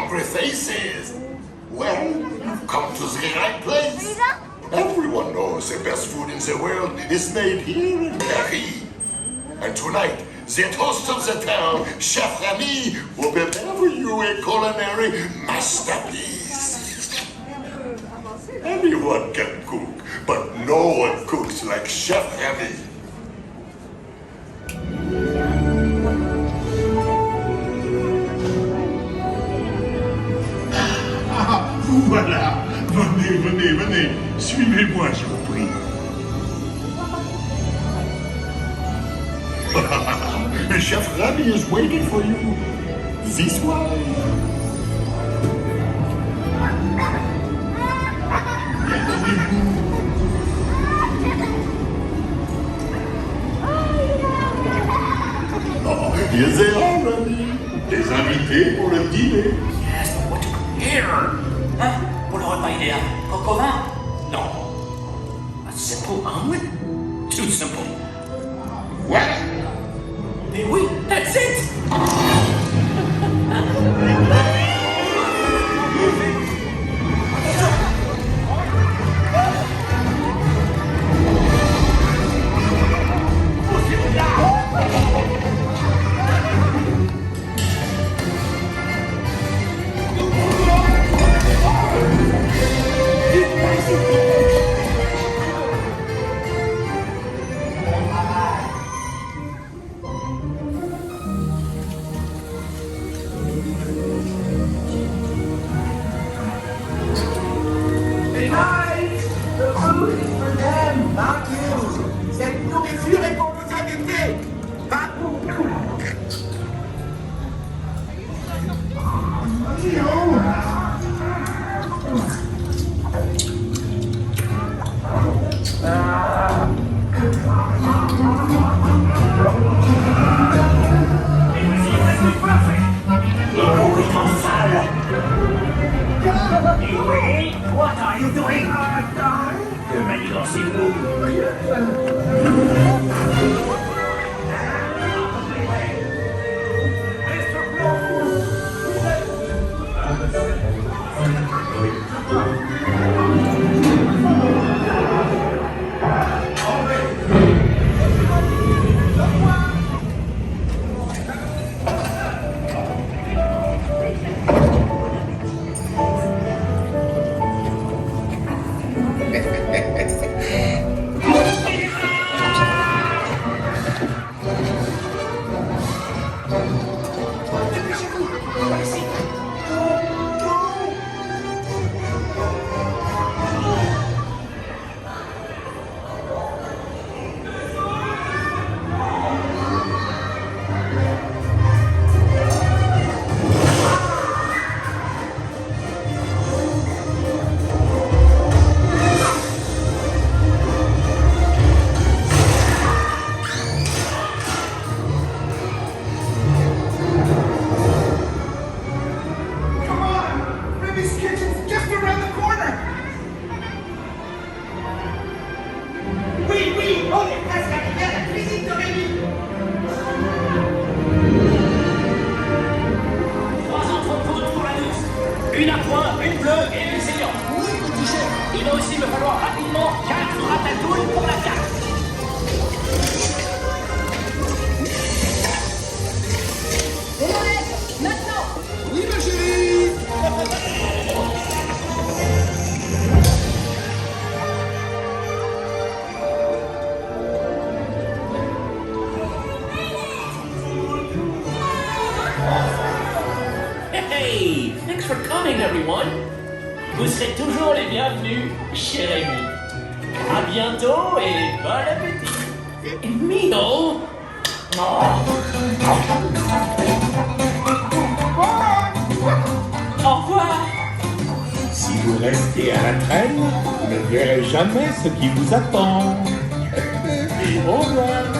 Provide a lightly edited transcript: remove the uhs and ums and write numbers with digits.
hungry faces. Well, you've come to the right place. Everyone knows the best food in the world is made here in Paris. And tonight, the host of the town, Chef Remy, will prepare for you a culinary masterpiece. Anyone can cook, but no one cooks like Chef Remy. Vous voilà. Venez, venez, venez. Suivez-moi, je vous prie. Chef Remy is waiting for you. This way. Oh, here they are, Remy. Des invités pour le dîner. Yes, but what to prepare? Hein? Pour le repas idéal, coq au vin? Non. A simple omelet? Too simple. What? Mais oui, that's it! What are you doing? Que manigancez-vous? Une à point, une bleue et une saignante. Oui, petit chef. Il va aussi me falloir rapidement 4 ratatouilles pour la carte. Maintenant. Oui, ma chérie. Hey, thanks for coming, everyone. Vous serez toujours les bienvenus chez Rémi. À bientôt et bon appétit. Mino. Au revoir. Si vous restez à la traîne, vous ne verrez jamais ce qui vous attend. Au revoir.